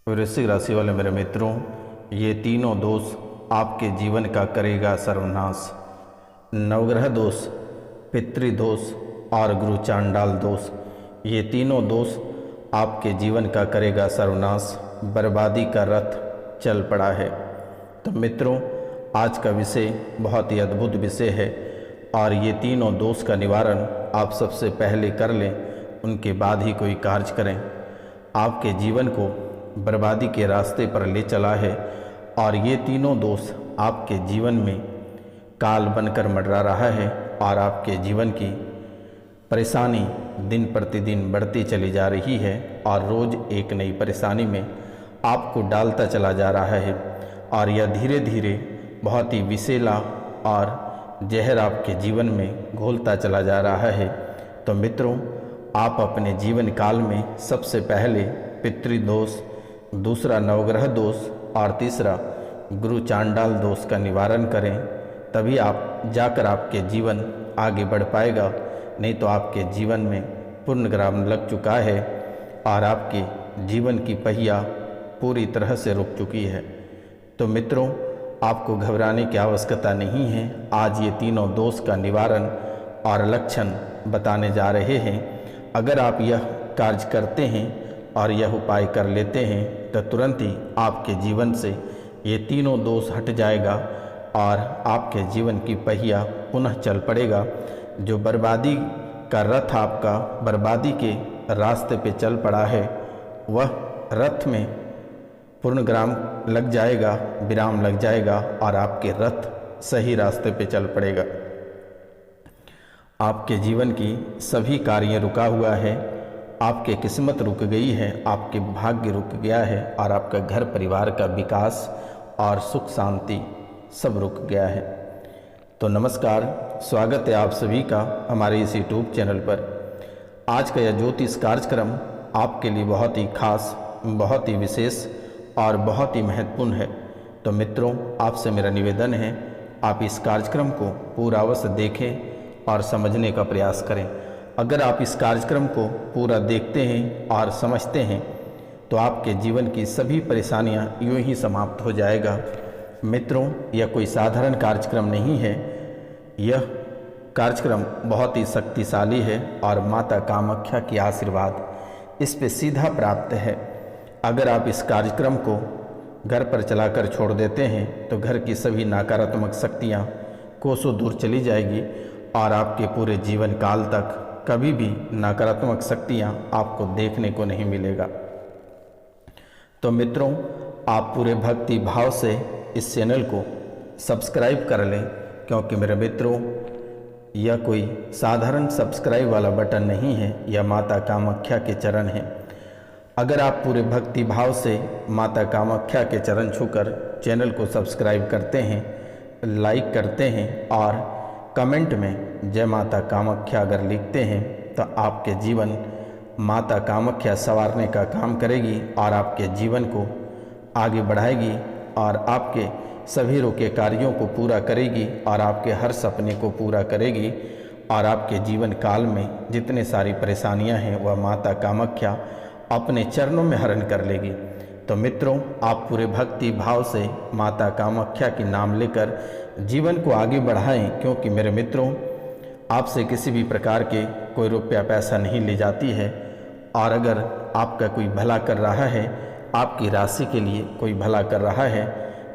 वृश्चिक राशि वाले मेरे मित्रों, ये तीनों दोष आपके जीवन का करेगा सर्वनाश। नवग्रह दोष, पितृदोष और गुरु चांडाल दोष, ये तीनों दोष आपके जीवन का करेगा सर्वनाश। बर्बादी का रथ चल पड़ा है। तो मित्रों, आज का विषय बहुत ही अद्भुत विषय है और ये तीनों दोष का निवारण आप सबसे पहले कर लें, उनके बाद ही कोई कार्य करें। आपके जीवन को बर्बादी के रास्ते पर ले चला है और ये तीनों दोष आपके जीवन में काल बनकर मंडरा रहा है और आपके जीवन की परेशानी दिन प्रतिदिन बढ़ती चली जा रही है और रोज़ एक नई परेशानी में आपको डालता चला जा रहा है और यह धीरे धीरे बहुत ही विषैला और जहर आपके जीवन में घोलता चला जा रहा है। तो मित्रों, आप अपने जीवन काल में सबसे पहले पितृदोष, दूसरा नवग्रह दोष और तीसरा गुरु चांडाल दोष का निवारण करें, तभी आप जाकर आपके जीवन आगे बढ़ पाएगा। नहीं तो आपके जीवन में पूर्णविराम लग चुका है और आपके जीवन की पहिया पूरी तरह से रुक चुकी है। तो मित्रों, आपको घबराने की आवश्यकता नहीं है। आज ये तीनों दोष का निवारण और लक्षण बताने जा रहे हैं। अगर आप यह कार्य करते हैं और यह उपाय कर लेते हैं तो तुरंत ही आपके जीवन से ये तीनों दोष हट जाएगा और आपके जीवन की पहिया पुनः चल पड़ेगा। जो बर्बादी का रथ आपका बर्बादी के रास्ते पे चल पड़ा है, वह रथ में पूर्णविराम लग जाएगा, विराम लग जाएगा और आपके रथ सही रास्ते पे चल पड़ेगा। आपके जीवन की सभी कार्य रुका हुआ है, आपके किस्मत रुक गई है, आपके भाग्य रुक गया है और आपका घर परिवार का विकास और सुख शांति सब रुक गया है। तो नमस्कार, स्वागत है आप सभी का हमारे इस यूट्यूब चैनल पर। आज का यह ज्योतिष कार्यक्रम आपके लिए बहुत ही खास, बहुत ही विशेष और बहुत ही महत्वपूर्ण है। तो मित्रों, आपसे मेरा निवेदन है, आप इस कार्यक्रम को पूरा अवश्य देखें और समझने का प्रयास करें। अगर आप इस कार्यक्रम को पूरा देखते हैं और समझते हैं तो आपके जीवन की सभी परेशानियां यूं ही समाप्त हो जाएगा। मित्रों, यह कोई साधारण कार्यक्रम नहीं है, यह कार्यक्रम बहुत ही शक्तिशाली है और माता कामाख्या की आशीर्वाद इस पे सीधा प्राप्त है। अगर आप इस कार्यक्रम को घर पर चलाकर छोड़ देते हैं तो घर की सभी नकारात्मक शक्तियाँ कोसों दूर चली जाएगी और आपके पूरे जीवन काल तक कभी भी नकारात्मक शक्तियाँ आपको देखने को नहीं मिलेगा। तो मित्रों, आप पूरे भक्ति भाव से इस चैनल को सब्सक्राइब कर लें, क्योंकि मेरे मित्रों, यह कोई साधारण सब्सक्राइब वाला बटन नहीं है, यह माता कामाख्या के चरण हैं। अगर आप पूरे भक्ति भाव से माता कामाख्या के चरण छूकर चैनल को सब्सक्राइब करते हैं, लाइक करते हैं और कमेंट में जय माता कामाख्या अगर लिखते हैं तो आपके जीवन माता कामाख्या संवारने का काम करेगी और आपके जीवन को आगे बढ़ाएगी और आपके सभी रुके कार्यों को पूरा करेगी और आपके हर सपने को पूरा करेगी और आपके जीवन काल में जितने सारी परेशानियां हैं वह माता कामाख्या अपने चरणों में हरण कर लेगी। तो मित्रों, आप पूरे भक्ति भाव से माता कामाख्या की नाम लेकर जीवन को आगे बढ़ाएं, क्योंकि मेरे मित्रों, आपसे किसी भी प्रकार के कोई रुपया पैसा नहीं ले जाती है और अगर आपका कोई भला कर रहा है, आपकी राशि के लिए कोई भला कर रहा है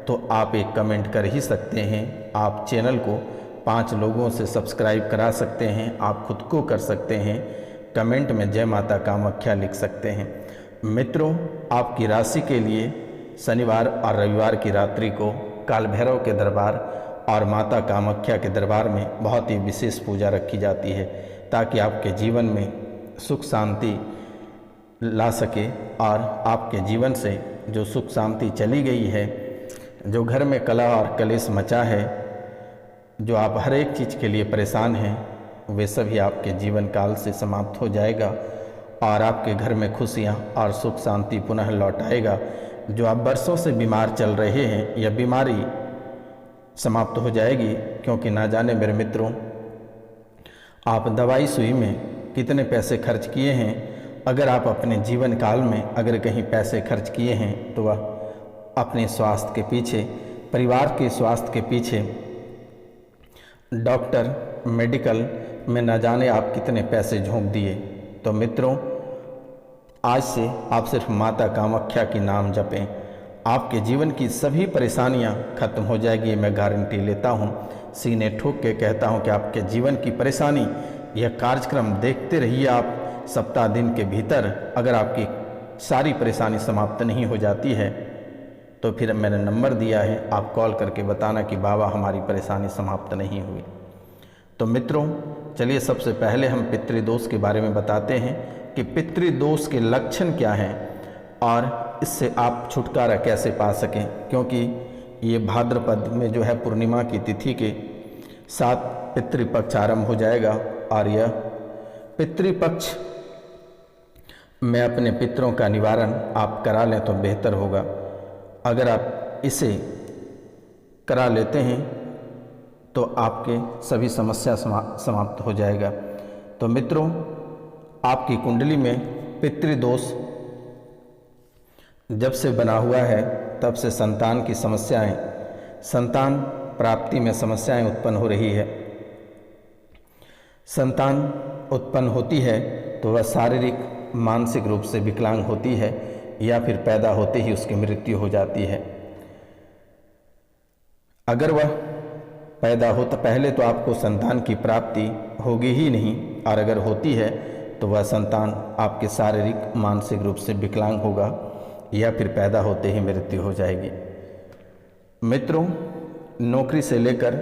तो आप एक कमेंट कर ही सकते हैं। आप चैनल को 5 लोगों से सब्सक्राइब करा सकते हैं, आप खुद को कर सकते हैं, कमेंट में जय माता कामाख्या लिख सकते हैं। मित्रों, आपकी राशि के लिए शनिवार और रविवार की रात्रि को काल भैरव के दरबार और माता कामाख्या के दरबार में बहुत ही विशेष पूजा रखी जाती है, ताकि आपके जीवन में सुख शांति ला सके और आपके जीवन से जो सुख शांति चली गई है, जो घर में कलह और कलेश मचा है, जो आप हर एक चीज़ के लिए परेशान हैं, वे सभी आपके जीवन काल से समाप्त हो जाएगा और आपके घर में खुशियाँ और सुख शांति पुनः लौट आएगा। जो आप बरसों से बीमार चल रहे हैं, यह बीमारी समाप्त हो जाएगी, क्योंकि ना जाने मेरे मित्रों, आप दवाई सुई में कितने पैसे खर्च किए हैं अगर आप अपने जीवन काल में अगर कहीं पैसे खर्च किए हैं तो वह अपने स्वास्थ्य के पीछे, परिवार के स्वास्थ्य के पीछे, डॉक्टर, मेडिकल में न जाने आप कितने पैसे झोंक दिए। तो मित्रों, आज से आप सिर्फ माता कामाख्या की नाम जपें, आपके जीवन की सभी परेशानियां खत्म हो जाएगी। मैं गारंटी लेता हूं, सीने ठोक के कहता हूं कि आपके जीवन की परेशानी, यह कार्यक्रम देखते रहिए आप। सप्ताह दिन के भीतर अगर आपकी सारी परेशानी समाप्त नहीं हो जाती है तो फिर मैंने नंबर दिया है, आप कॉल करके बताना कि बाबा हमारी परेशानी समाप्त नहीं हुई। तो मित्रों, चलिए सबसे पहले हम पितृदोष के बारे में बताते हैं कि पितृदोष के लक्षण क्या हैं और इससे आप छुटकारा कैसे पा सकें, क्योंकि ये भाद्रपद में जो है पूर्णिमा की तिथि के साथ पितृपक्ष आरंभ हो जाएगा और यह पितृपक्ष में अपने पितरों का निवारण आप करा लें तो बेहतर होगा। अगर आप इसे करा लेते हैं तो आपके सभी समस्या समाप्त हो जाएगा। तो मित्रों, आपकी कुंडली में पितृदोष जब से बना हुआ है तब से संतान की समस्याएं, संतान प्राप्ति में समस्याएं उत्पन्न हो रही है। संतान उत्पन्न होती है तो वह शारीरिक, मानसिक रूप से विकलांग होती है या फिर पैदा होते ही उसकी मृत्यु हो जाती है। अगर वह पैदा हो तो पहले तो आपको संतान की प्राप्ति होगी ही नहीं, और अगर होती है तो वह संतान आपके शारीरिक, मानसिक रूप से विकलांग होगा या फिर पैदा होते ही मृत्यु हो जाएगी। मित्रों, नौकरी से लेकर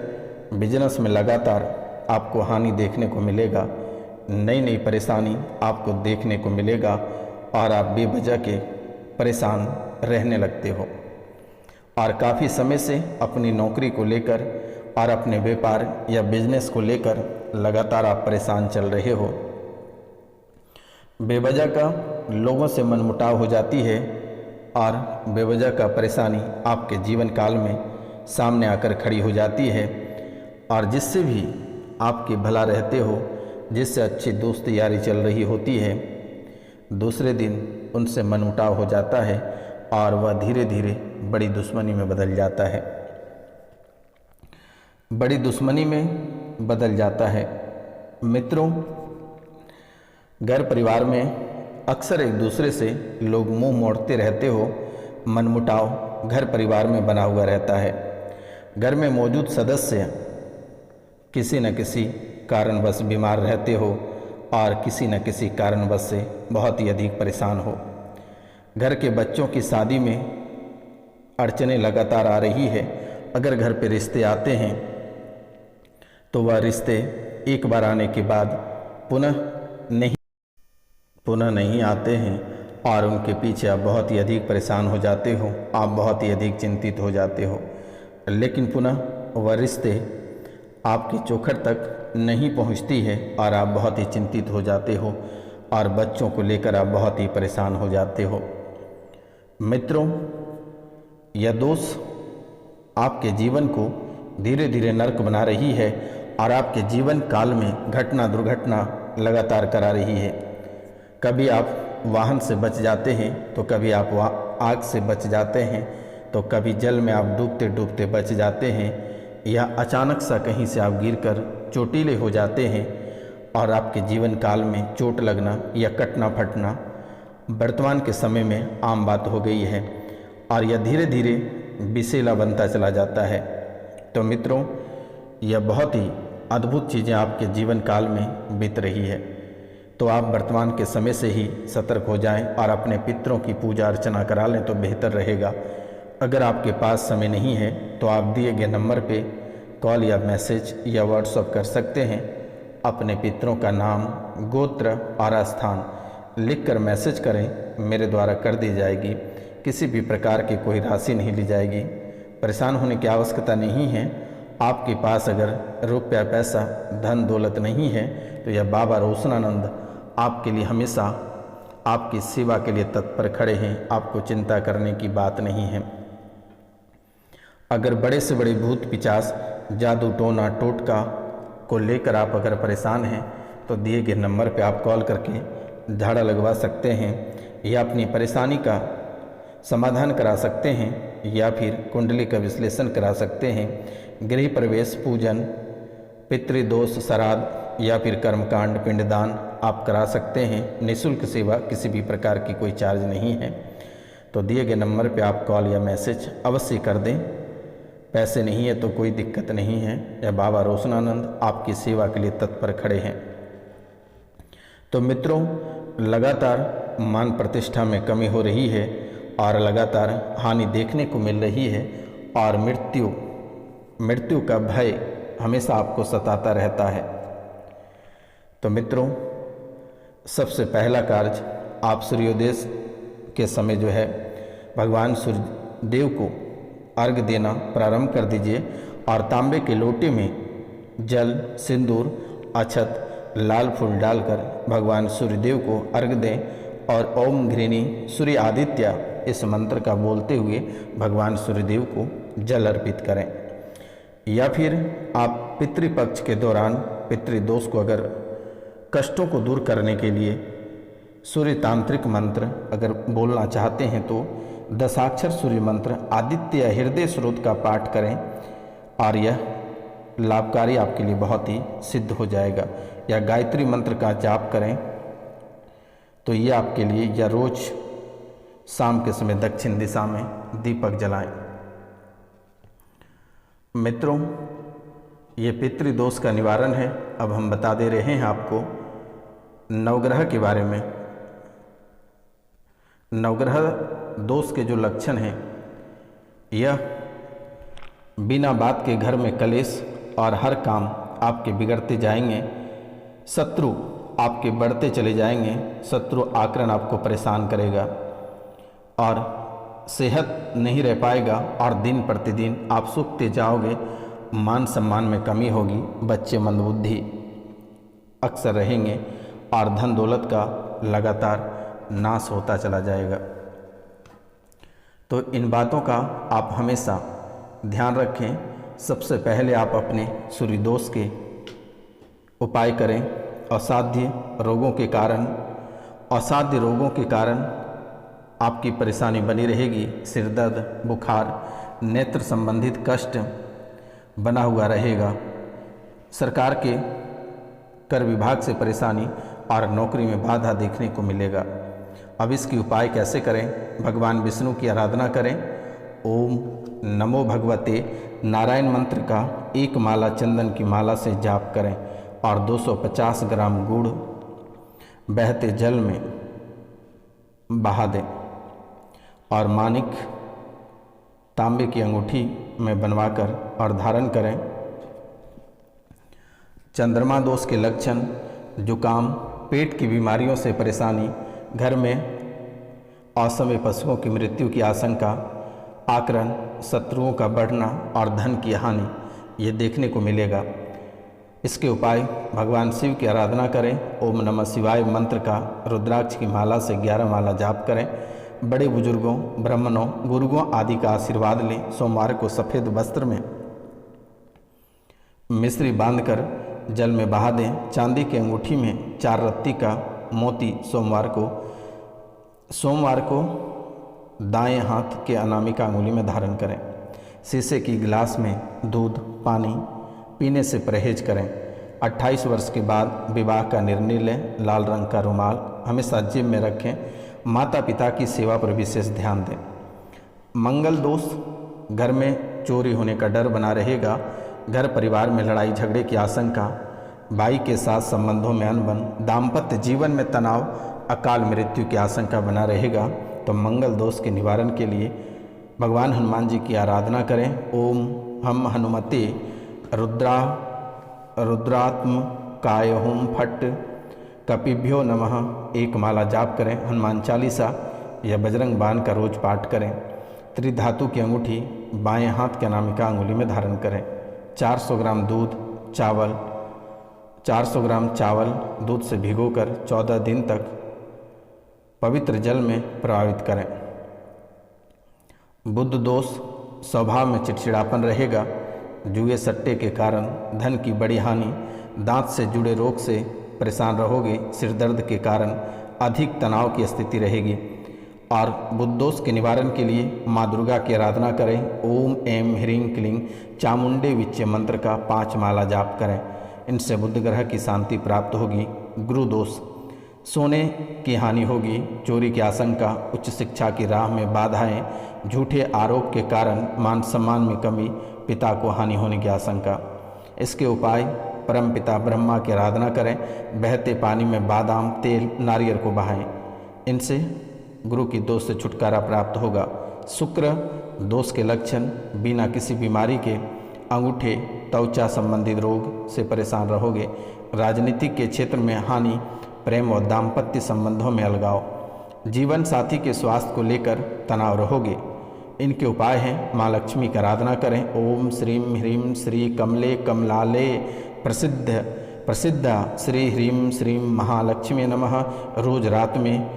बिजनेस में लगातार आपको हानि देखने को मिलेगा, नई नई परेशानी आपको देखने को मिलेगा और आप बेवजह के परेशान रहने लगते हो और काफ़ी समय से अपनी नौकरी को लेकर और अपने व्यापार या बिजनेस को लेकर लगातार आप परेशान चल रहे हो। बेवजह का लोगों से मनमुटाव हो जाती है और बेवजह का परेशानी आपके जीवन काल में सामने आकर खड़ी हो जाती है, और जिससे भी आपके भला रहते हो, जिससे अच्छी दोस्ती यारी चल रही होती है, दूसरे दिन उनसे मनमुटाव हो जाता है और वह धीरे धीरे बड़ी दुश्मनी में बदल जाता है, बड़ी दुश्मनी में बदल जाता है। मित्रों, घर परिवार में अक्सर एक दूसरे से लोग मुंह मोड़ते रहते हो, मनमुटाव घर परिवार में बना हुआ रहता है। घर में मौजूद सदस्य किसी न किसी कारणवश बीमार रहते हो और किसी न किसी कारणवश से बहुत ही अधिक परेशान हो। घर के बच्चों की शादी में अड़चनें लगातार आ रही है। अगर घर पे रिश्ते आते हैं तो वह रिश्ते एक बार आने के बाद पुनः नहीं आते हैं और उनके पीछे आप बहुत ही अधिक परेशान हो जाते हो, आप बहुत ही अधिक चिंतित हो जाते हो, लेकिन पुनः वह रिश्ते आपकी चौखट तक नहीं पहुंचती है और आप बहुत ही चिंतित हो जाते हो और बच्चों को लेकर आप बहुत ही परेशान हो जाते हो। मित्रों, यह दोष आपके जीवन को धीरे धीरे नरक बना रही है और आपके जीवन काल में घटना दुर्घटना लगातार करा रही है। कभी आप वाहन से बच जाते हैं तो कभी आप आग से बच जाते हैं, तो कभी जल में आप डूबते डूबते बच जाते हैं, या अचानक सा कहीं से आप गिरकर चोटीले हो जाते हैं और आपके जीवन काल में चोट लगना या कटना फटना वर्तमान के समय में आम बात हो गई है और यह धीरे धीरे विषैला बनता चला जाता है। तो मित्रों, यह बहुत ही अद्भुत चीज़ें आपके जीवन काल में बीत रही है, तो आप वर्तमान के समय से ही सतर्क हो जाएं और अपने पितरों की पूजा अर्चना करा लें तो बेहतर रहेगा। अगर आपके पास समय नहीं है तो आप दिए गए नंबर पे कॉल या मैसेज या व्हाट्सएप कर सकते हैं। अपने पितरों का नाम, गोत्र और स्थान लिखकर मैसेज करें, मेरे द्वारा कर दी जाएगी। किसी भी प्रकार की कोई राशि नहीं ली जाएगी। परेशान होने की आवश्यकता नहीं है। आपके पास अगर रुपया पैसा धन दौलत नहीं है तो यह बाबा रोशनानंद आपके लिए हमेशा आपकी सेवा के लिए तत्पर खड़े हैं। आपको चिंता करने की बात नहीं है। अगर बड़े से बड़े भूत पिचास, जादू टोना टोटका को लेकर आप अगर परेशान हैं तो दिए गए नंबर पे आप कॉल करके झाड़ा लगवा सकते हैं या अपनी परेशानी का समाधान करा सकते हैं या फिर कुंडली का विश्लेषण करा सकते हैं। गृह प्रवेश, पूजन, पितृदोष, श्राद्ध या फिर कर्मकांड, पिंडदान आप करा सकते हैं। निःशुल्क सेवा, किसी भी प्रकार की कोई चार्ज नहीं है। तो दिए गए नंबर पे आप कॉल या मैसेज अवश्य कर दें। पैसे नहीं है तो कोई दिक्कत नहीं है। या बाबा रोशनानंद आपकी सेवा के लिए तत्पर खड़े हैं। तो मित्रों, लगातार मान प्रतिष्ठा में कमी हो रही है और लगातार हानि देखने को मिल रही है और मृत्यु का भय हमेशा आपको सताता रहता है। तो मित्रों, सबसे पहला कार्य आप सूर्योदय के समय जो है भगवान सूर्य देव को अर्घ देना प्रारंभ कर दीजिए और तांबे के लोटे में जल, सिंदूर, अक्षत, लाल फूल डालकर भगवान सूर्यदेव को अर्घ दें और ओम घृणी सूर्य आदित्य इस मंत्र का बोलते हुए भगवान सूर्यदेव को जल अर्पित करें। या फिर आप पितृपक्ष के दौरान पितृदोष को अगर कष्टों को दूर करने के लिए सूर्य तांत्रिक मंत्र अगर बोलना चाहते हैं तो दशाक्षर सूर्य मंत्र आदित्य हृदय स्रोत का पाठ करें और यह लाभकारी आपके लिए बहुत ही सिद्ध हो जाएगा। या गायत्री मंत्र का जाप करें तो ये आपके लिए, या रोज शाम के समय दक्षिण दिशा में दीपक जलाएं। मित्रों, ये पितृदोष का निवारण है। अब हम बता दे रहे हैं आपको नवग्रह के बारे में। नवग्रह दोष के जो लक्षण हैं, यह बिना बात के घर में कलेश और हर काम आपके बिगड़ते जाएंगे। शत्रु आपके बढ़ते चले जाएंगे। शत्रु आक्रमण आपको परेशान करेगा और सेहत नहीं रह पाएगा और दिन प्रतिदिन आप सूखते जाओगे। मान सम्मान में कमी होगी। बच्चे मंदबुद्धि अक्सर रहेंगे और धन दौलत का लगातार नाश होता चला जाएगा। तो इन बातों का आप हमेशा ध्यान रखें। सबसे पहले आप अपने सूर्यदोष के उपाय करें। असाध्य रोगों के कारण आपकी परेशानी बनी रहेगी। सिर दर्द, बुखार, नेत्र संबंधित कष्ट बना हुआ रहेगा। सरकार के कर विभाग से परेशानी और नौकरी में बाधा देखने को मिलेगा। अब इसकी उपाय कैसे करें? भगवान विष्णु की आराधना करें। ओम नमो भगवते नारायण मंत्र का एक माला चंदन की माला से जाप करें और 250 ग्राम गुड़ बहते जल में बहा दें और मानिक तांबे की अंगूठी में बनवाकर और धारण करें। चंद्रमा दोष के लक्षण, जुकाम, पेट की बीमारियों से परेशानी, घर में असमय पशुओं की मृत्यु की आशंका, आक्रमण, शत्रुओं का बढ़ना और धन की हानि ये देखने को मिलेगा। इसके उपाय भगवान शिव की आराधना करें। ओम नमः शिवाय मंत्र का रुद्राक्ष की माला से 11 माला जाप करें। बड़े बुजुर्गों, ब्राह्मणों, गुरुओं आदि का आशीर्वाद लें। सोमवार को सफ़ेद वस्त्र में मिश्री बांधकर जल में बहा दें। चांदी की अंगूठी में 4 रत्ती का मोती सोमवार को दाएं हाथ के अनामिका अंगुली में धारण करें। शीशे की गिलास में दूध, पानी पीने से परहेज करें। 28 वर्ष के बाद विवाह का निर्णय लें। लाल रंग का रुमाल हमेशा जेब में रखें। माता पिता की सेवा पर विशेष ध्यान दें। मंगल दोष, घर में चोरी होने का डर बना रहेगा। घर परिवार में लड़ाई झगड़े की आशंका, भाई के साथ संबंधों में अनबन, दाम्पत्य जीवन में तनाव, अकाल मृत्यु की आशंका बना रहेगा। तो मंगल दोष के निवारण के लिए भगवान हनुमान जी की आराधना करें। ओम हम हनुमते रुद्रात्म काय होम फट कपिभ्यो नमः एक माला जाप करें। हनुमान चालीसा या बजरंग बाण का रोज पाठ करें। त्रिधातु की अंगूठी बाएं हाथ के अनामिका अंगुली में धारण करें। 400 ग्राम चावल दूध से भिगोकर 14 दिन तक पवित्र जल में प्रवाहित करें। बुध दोष, स्वभाव में चिड़चिड़ापन रहेगा। जुए सट्टे के कारण धन की बड़ी हानि, दांत से जुड़े रोग से परेशान रहोगे। सिर दर्द के कारण अधिक तनाव की स्थिति रहेगी। और बुध दोष के निवारण के लिए माँ दुर्गा की आराधना करें। ओम ऐं ह्रीं क्लीं चामुंडे विच्चे मंत्र का 5 माला जाप करें। इनसे बुध ग्रह की शांति प्राप्त होगी। गुरु दोष, सोने की हानि होगी, चोरी की आशंका, उच्च शिक्षा की राह में बाधाएं, झूठे आरोप के कारण मान सम्मान में कमी, पिता को हानि होने की आशंका। इसके उपाय, परम पिता ब्रह्मा की आराधना करें। बहते पानी में बादाम तेल नारियल को बहाएं। इनसे गुरु की दोष से छुटकारा प्राप्त होगा। शुक्र दोष के लक्षण, बिना किसी बीमारी के अंगूठे त्वचा संबंधित रोग से परेशान रहोगे। राजनीतिक के क्षेत्र में हानि, प्रेम और दाम्पत्य संबंधों में अलगाव, जीवन साथी के स्वास्थ्य को लेकर तनाव रहोगे। इनके उपाय हैं, माँ लक्ष्मी की आराधना करें। ओम श्रीं ह्रीं श्री कमले कमलाले प्रसिद्ध श्री ह्रीं श्रीं महालक्ष्मी नमः। रोज रात में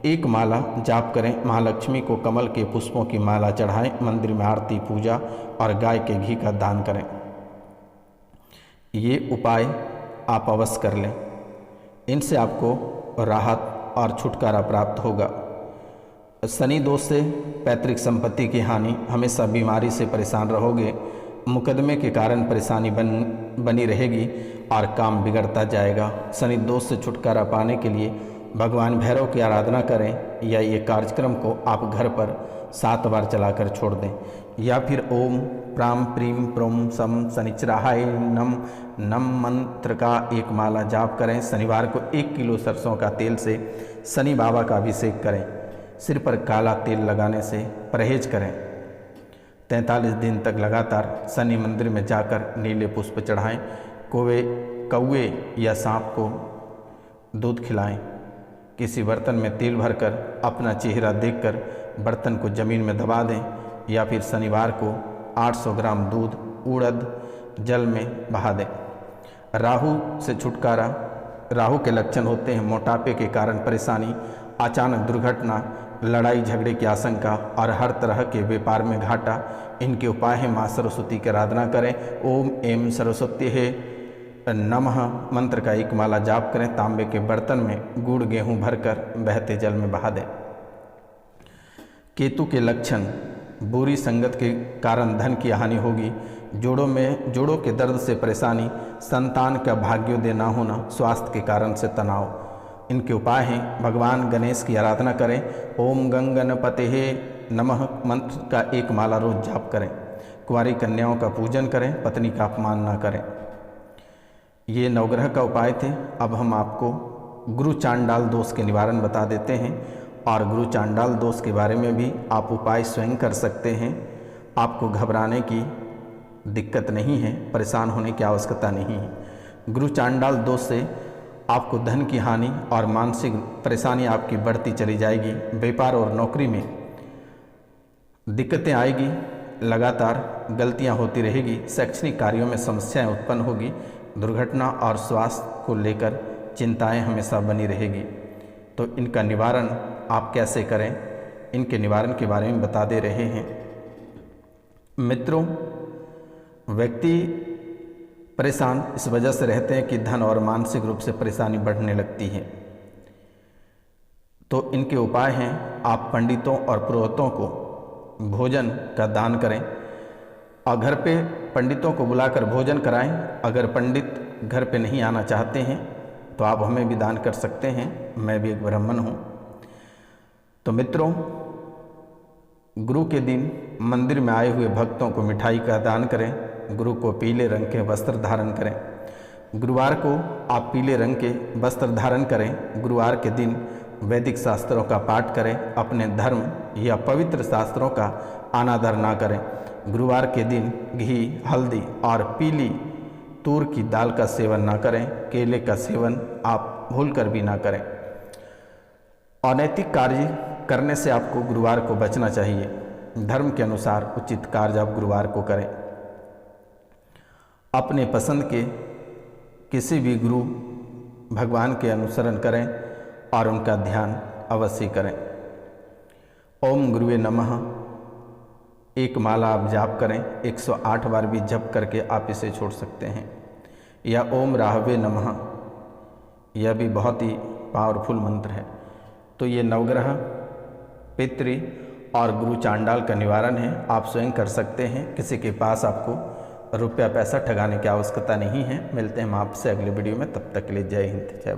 1 माला जाप करें। महालक्ष्मी को कमल के पुष्पों की माला चढ़ाएं। मंदिर में आरती पूजा और गाय के घी का दान करें। ये उपाय आप अवश्य कर लें। इनसे आपको राहत और छुटकारा प्राप्त होगा। शनि दोष से पैतृक संपत्ति की हानि, हमेशा बीमारी से परेशान रहोगे। मुकदमे के कारण परेशानी बनी रहेगी और काम बिगड़ता जाएगा। शनि दोष से छुटकारा पाने के लिए भगवान भैरव की आराधना करें, या ये कार्यक्रम को आप घर पर 7 बार चलाकर छोड़ दें। या फिर ओम प्राम प्रीम प्रोम सम शनिचराय नम मंत्र का 1 माला जाप करें। शनिवार को 1 किलो सरसों का तेल से शनि बाबा का अभिषेक करें। सिर पर काला तेल लगाने से परहेज करें। 43 दिन तक लगातार शनि मंदिर में जाकर नीले पुष्प चढ़ाएं। कौवे या सांप को दूध खिलाएं। किसी बर्तन में तेल भरकर अपना चेहरा देखकर बर्तन को जमीन में दबा दें। या फिर शनिवार को 800 ग्राम दूध उड़द जल में बहा दें। राहु से छुटकारा, राहु के लक्षण होते हैं मोटापे के कारण परेशानी, अचानक दुर्घटना, लड़ाई झगड़े की आशंका और हर तरह के व्यापार में घाटा। इनके उपाय हैं, माँ सरस्वती की आराधना करें। ओम ऐं सरस्वती है नमः मंत्र का 1 माला जाप करें। तांबे के बर्तन में गुड़ गेहूं भरकर बहते जल में बहा दें। केतु के लक्षण, बुरी संगत के कारण धन की हानि होगी। जोड़ों के दर्द से परेशानी, संतान का भाग्योदय न होना, स्वास्थ्य के कारण से तनाव। इनके उपाय हैं, भगवान गणेश की आराधना करें। ओम गंगणपते नमः मंत्र का 1 माला रोज जाप करें। कुंवारी कन्याओं का पूजन करें, पत्नी का अपमान न करें। ये नवग्रह का उपाय थे। अब हम आपको गुरु चांडाल दोष के निवारण बता देते हैं, और गुरु चांडाल दोष के बारे में भी आप उपाय स्वयं कर सकते हैं। आपको घबराने की दिक्कत नहीं है, परेशान होने की आवश्यकता नहीं है। गुरु चांडाल दोष से आपको धन की हानि और मानसिक परेशानी आपकी बढ़ती चली जाएगी। व्यापार और नौकरी में दिक्कतें आएगी, लगातार गलतियां होती रहेगी, शैक्षणिक कार्यों में समस्याएं उत्पन्न होगी, दुर्घटना और स्वास्थ्य को लेकर चिंताएं हमेशा बनी रहेगी। तो इनका निवारण आप कैसे करें, इनके निवारण के बारे में बता दे रहे हैं। मित्रों, व्यक्ति परेशान इस वजह से रहते हैं कि धन और मानसिक रूप से परेशानी बढ़ने लगती है। तो इनके उपाय हैं, आप पंडितों और पुरोहितों को भोजन का दान करें और घर पे पंडितों को बुलाकर भोजन कराएं। अगर पंडित घर पे नहीं आना चाहते हैं तो आप हमें भी दान कर सकते हैं, मैं भी एक ब्राह्मण हूँ। तो मित्रों, गुरु के दिन मंदिर में आए हुए भक्तों को मिठाई का दान करें। गुरु को पीले रंग के वस्त्र धारण करें। गुरुवार को आप पीले रंग के वस्त्र धारण करें। गुरुवार के दिन वैदिक शास्त्रों का पाठ करें। अपने धर्म या पवित्र शास्त्रों का अनादर ना करें। गुरुवार के दिन घी, हल्दी और पीली तूर की दाल का सेवन ना करें। केले का सेवन आप भूलकर भी ना करें। अनैतिक कार्य करने से आपको गुरुवार को बचना चाहिए। धर्म के अनुसार उचित कार्य आप गुरुवार को करें। अपने पसंद के किसी भी गुरु भगवान के अनुसरण करें और उनका ध्यान अवश्य करें। ओम गुरुवे नमः 1 माला आप जाप करें। 108 बार भी जप करके आप इसे छोड़ सकते हैं। या ओम राहवे नमः, यह भी बहुत ही पावरफुल मंत्र है। तो ये नवग्रह, पितृ और गुरु चांडाल का निवारण है, आप स्वयं कर सकते हैं। किसी के पास आपको रुपया पैसा ठगाने की आवश्यकता नहीं है। मिलते हैं हम आपसे अगले वीडियो में, तब तक के लिए जय हिंद, जय भारत।